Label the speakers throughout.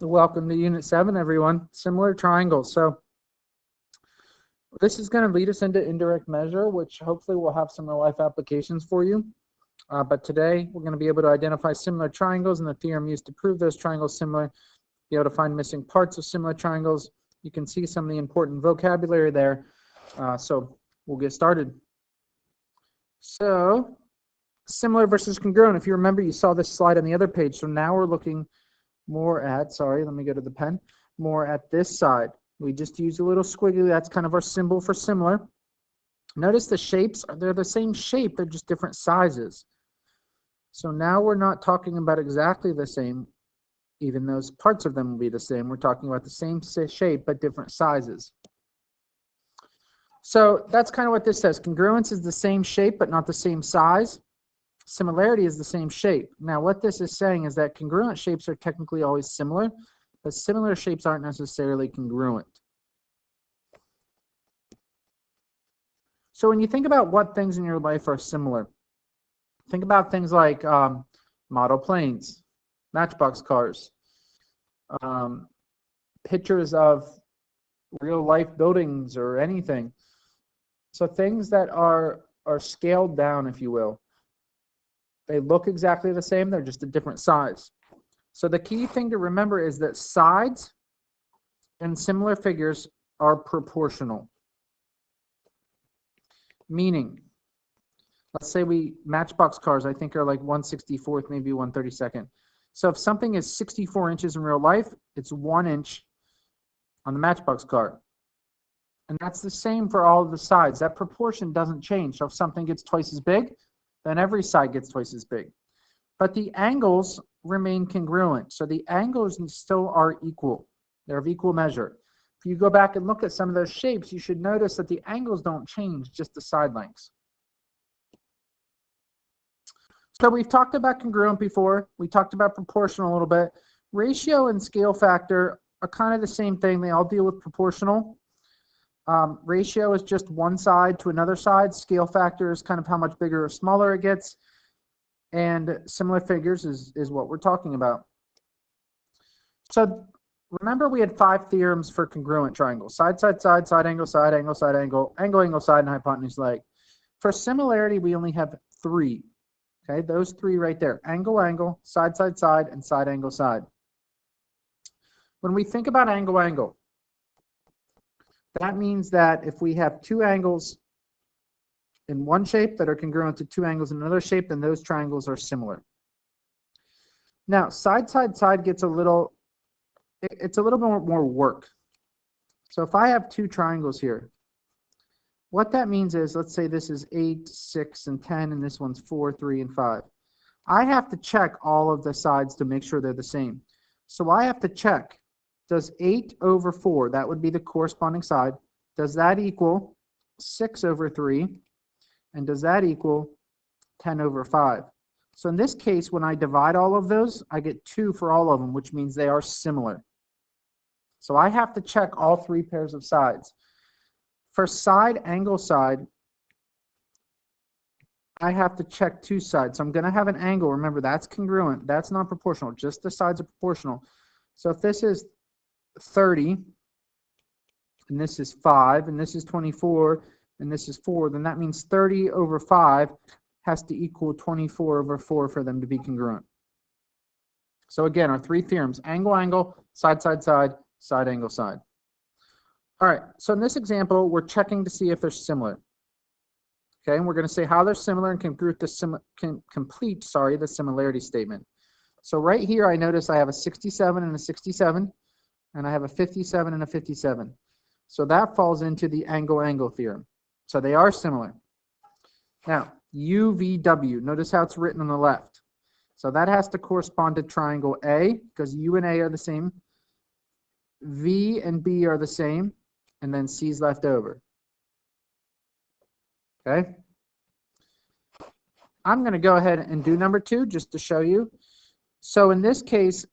Speaker 1: Welcome to Unit 7, everyone. Similar triangles. So this is going to lead us into indirect measure, which hopefully will have some real-life applications for you. But today, we're going to be able to identify similar triangles and the theorem used to prove those triangles similar, be able to find missing parts of similar triangles. You can see some of the important vocabulary there. So we'll get started. So similar versus congruent. If you remember, you saw this slide on the other page. So now we're looking more at, let me go to the pen, more at this side. We just use a little squiggly. That's kind of our symbol for similar. Notice the shapes, they're the same shape, they're just different sizes. So now we're not talking about exactly the same, even those parts of them will be the same. We're talking about the same shape, but different sizes. So that's kind of what this says. Congruence is the same shape, but not the same size. Similarity is the same shape. Now, what this is saying is that congruent shapes are technically always similar, but similar shapes aren't necessarily congruent. So when you think about what things in your life are similar, think about things like model planes, matchbox cars, pictures of real life buildings or anything. So things that are scaled down, if you will. They look exactly the same, they're just a different size. So the key thing to remember is that sides and similar figures are proportional. Meaning, let's say matchbox cars, I think are like 1/64th, maybe 1/32nd. So if something is 64 inches in real life, it's 1 inch on the matchbox car. And that's the same for all of the sides. That proportion doesn't change. So if something gets twice as big, then every side gets twice as big. But the angles remain congruent. So the angles still are equal. They're of equal measure. If you go back and look at some of those shapes, you should notice that the angles don't change, just the side lengths. So we've talked about congruent before. We talked about proportional a little bit. Ratio and scale factor are kind of the same thing. They all deal with proportional. Ratio is just one side to another side. Scale factor is kind of how much bigger or smaller it gets. And similar figures is what we're talking about. So remember we had 5 theorems for congruent triangles. Side, side, side, side angle, side angle, side angle, angle, angle, side, and hypotenuse leg. For similarity, we only have 3. Okay, those 3 right there. Angle, angle, side, side, side, and side, angle, side. When we think about angle, angle, that means that if we have 2 angles in one shape that are congruent to 2 angles in another shape, then those triangles are similar. Now, side, side, side gets it's a little bit more work. So if I have 2 triangles here, what that means is, let's say this is 8, 6, and 10, and this one's 4, 3, and 5. I have to check all of the sides to make sure they're the same. So I have to check, does 8 over 4, that would be the corresponding side, does that equal 6 over 3? And does that equal 10 over 5? So in this case, when I divide all of those, I get 2 for all of them, which means they are similar. So I have to check all 3 pairs of sides. For side, angle, side, I have to check 2 sides. So I'm going to have an angle. Remember, that's congruent. That's not proportional. Just the sides are proportional. So if this is 30, and this is 5, and this is 24, and this is 4, then that means 30 over 5 has to equal 24 over 4 for them to be congruent. So again, our 3 theorems: angle, angle, side, side, side, side, angle, side. All right, so in this example, we're checking to see if they're similar. Okay, and we're going to say how they're similar and complete the similarity statement. So right here, I notice I have a 67 and a 67, and I have a 57 and a 57. So that falls into the angle-angle theorem. So they are similar. Now, UVW, notice how it's written on the left. So that has to correspond to triangle A, because U and A are the same. V and B are the same, and then C is left over. Okay? I'm going to go ahead and do number 2 just to show you. So in this case,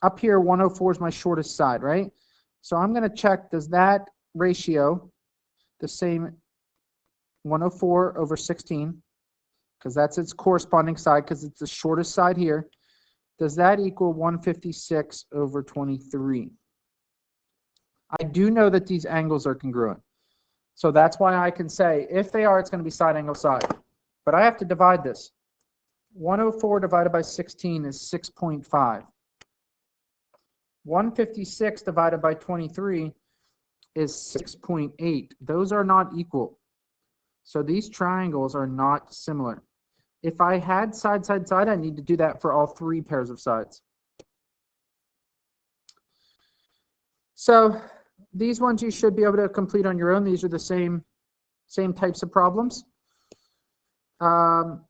Speaker 1: up here, 104 is my shortest side, right? So I'm going to check, does that ratio, the same 104 over 16, because that's its corresponding side, because it's the shortest side here, does that equal 156 over 23? I do know that these angles are congruent. So that's why I can say, if they are, it's going to be side angle side. But I have to divide this. 104 divided by 16 is 6.5. 156 divided by 23 is 6.8. Those are not equal. So these triangles are not similar. If I had side, side, side, I need to do that for all three pairs of sides. So these ones you should be able to complete on your own. These are the same types of problems. And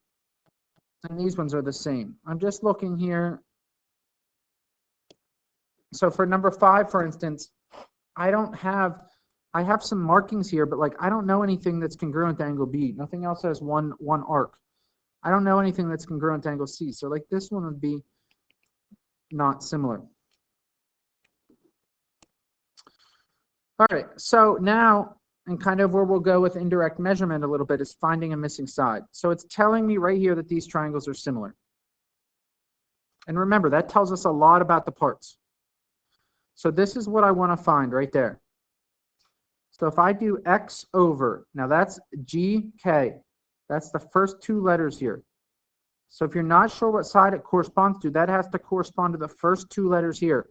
Speaker 1: these ones are the same. I'm just looking here. So for number 5, for instance, I have some markings here, but like I don't know anything that's congruent to angle B. Nothing else has one arc. I don't know anything that's congruent to angle C. So like this one would be not similar. All right, so now, and kind of where we'll go with indirect measurement a little bit, is finding a missing side. So it's telling me right here that these triangles are similar. And remember, that tells us a lot about the parts. So this is what I want to find right there. So if I do x over, now that's GK. That's the first 2 letters here. So if you're not sure what side it corresponds to, that has to correspond to the first 2 letters here.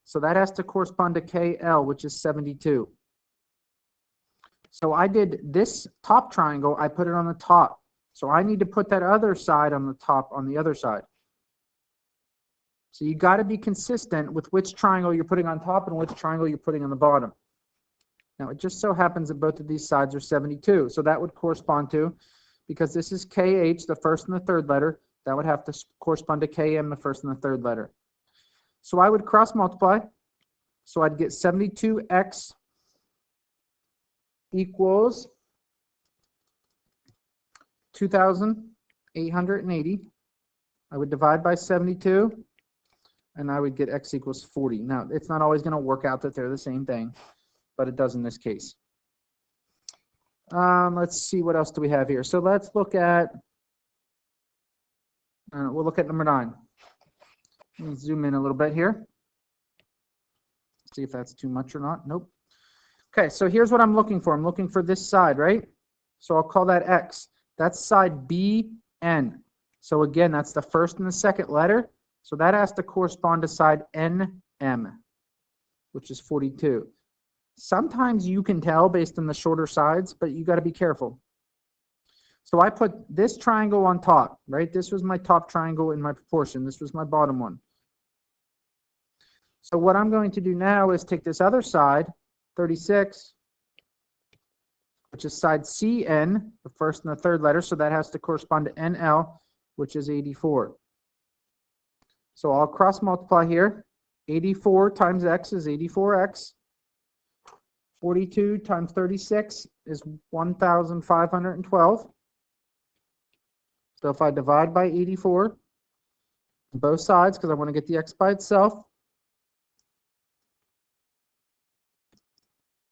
Speaker 1: So that has to correspond to KL, which is 72. So I did this top triangle, I put it on the top. So I need to put that other side on the top on the other side. So you got to be consistent with which triangle you're putting on top and which triangle you're putting on the bottom. Now it just so happens that both of these sides are 72. So that would correspond to, because this is KH, the first and the third letter, that would have to correspond to KM, the first and the third letter. So I would cross multiply. So I'd get 72x equals 2,880. I would divide by 72, and I would get x equals 40. Now, it's not always going to work out that they're the same thing, but it does in this case. Let's see, what else do we have here? So let's look at, we'll look at number 9. Let me zoom in a little bit here. See if that's too much or not. Nope. Okay, so here's what I'm looking for. I'm looking for this side, right? So I'll call that x. That's side BN. So again, that's the first and the second letter. So that has to correspond to side NM, which is 42. Sometimes you can tell based on the shorter sides, but you got to be careful. So I put this triangle on top, right? This was my top triangle in my proportion. This was my bottom one. So what I'm going to do now is take this other side, 36, which is side CN, the first and the third letter, so that has to correspond to NL, which is 84. So I'll cross multiply here. 84 times x is 84x. 42 times 36 is 1,512. So if I divide by 84, both sides, because I want to get the x by itself,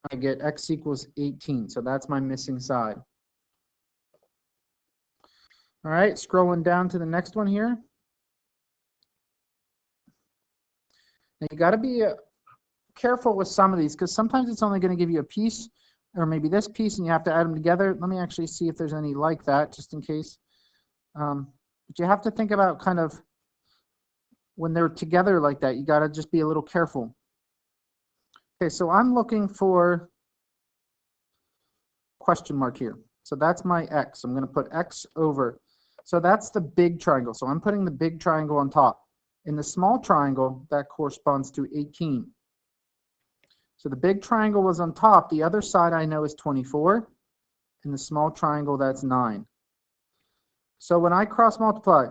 Speaker 1: I get x equals 18. So that's my missing side. All right, scrolling down to the next one here. Now you got to be careful with some of these, because sometimes it's only going to give you a piece, or maybe this piece, and you have to add them together. Let me actually see if there's any like that, just in case. But you have to think about kind of when they're together like that, you got to just be a little careful. Okay, so I'm looking for question mark here. So that's my x. I'm going to put x over. So that's the big triangle. So I'm putting the big triangle on top. In the small triangle, that corresponds to 18. So the big triangle was on top. The other side I know is 24. In the small triangle, that's 9. So when I cross multiply,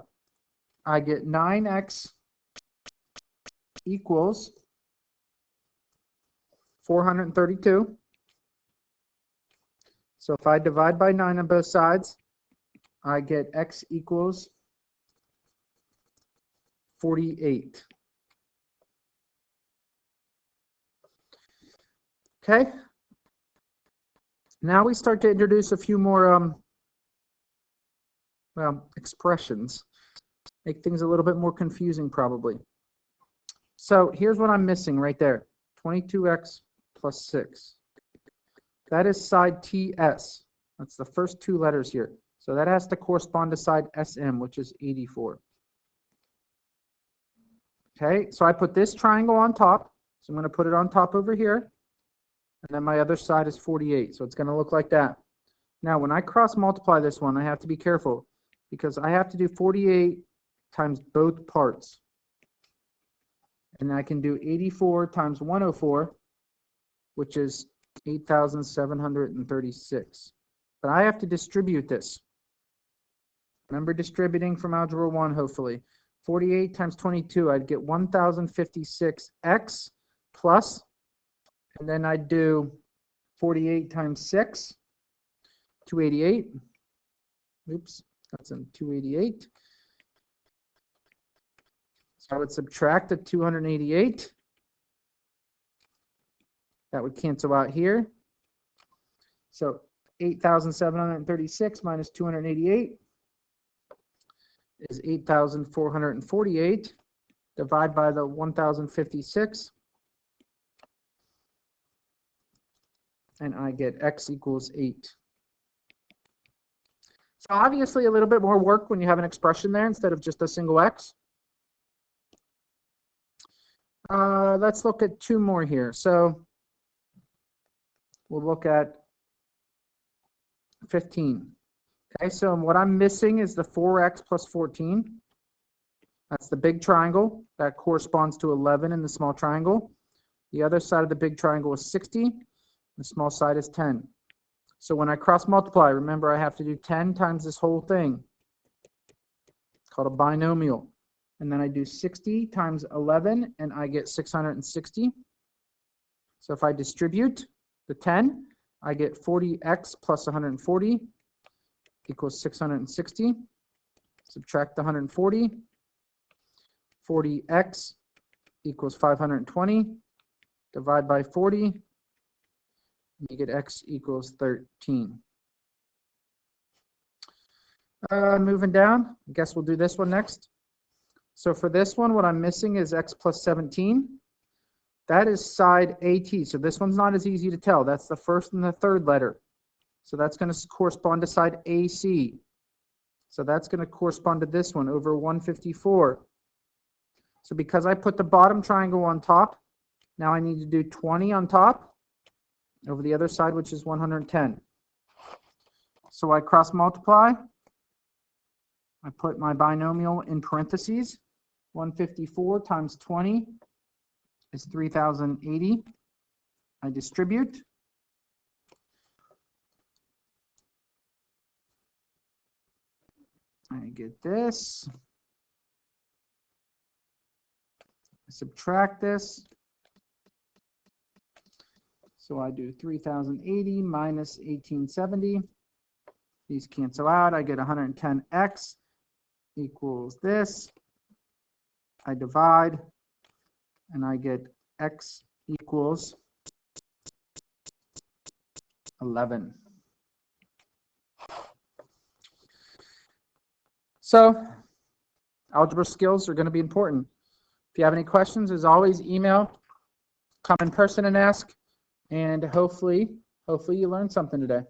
Speaker 1: I get 9x equals 432. So if I divide by 9 on both sides, I get x equals 48. Okay. Now we start to introduce a few more well, expressions. make things a little bit more confusing probably. So here's what I'm missing right there. 22x plus 6. That is side TS. That's the first two letters here. So that has to correspond to side SM, which is 84. Okay, so I put this triangle on top. So I'm going to put it on top over here. And then my other side is 48. So it's going to look like that. Now, when I cross multiply this one, I have to be careful because I have to do 48 times both parts. And I can do 84 times 104, which is 8,736. But I have to distribute this. Remember distributing from Algebra 1, hopefully. 48 times 22, I'd get 1,056x plus, and then I'd do 48 times 6, 288. Oops, that's in 288. So I would subtract the 288. That would cancel out here. So 8,736 minus 288 is 8,448. Divide by the 1,056. And I get x equals 8. So obviously a little bit more work when you have an expression there instead of just a single x. Let's look at two more here. So we'll look at 15. Okay, so what I'm missing is the 4x plus 14. That's the big triangle. That corresponds to 11 in the small triangle. The other side of the big triangle is 60. The small side is 10. So when I cross multiply, remember I have to do 10 times this whole thing. It's called a binomial. And then I do 60 times 11, and I get 660. So if I distribute the 10, I get 40x plus 140 equals 660. Subtract the 140. 40x equals 520. Divide by 40. You get x equals 13. Moving down, I guess we'll do this one next. So for this one, what I'm missing is x plus 17. That is side AT. So this one's not as easy to tell. That's the first and the third letter. So that's going to correspond to side AC. So that's going to correspond to this one over 154. So because I put the bottom triangle on top, now I need to do 20 on top over the other side, which is 110. So I cross multiply. I put my binomial in parentheses. 154 times 20 is 3,080. I distribute. I get this. I subtract this. So I do 3,080 minus 1,870. These cancel out. I get 110x equals this. I divide, and I get x equals 11. So algebra skills are going to be important. If you have any questions, as always, email, come in person and ask, and hopefully you learned something today.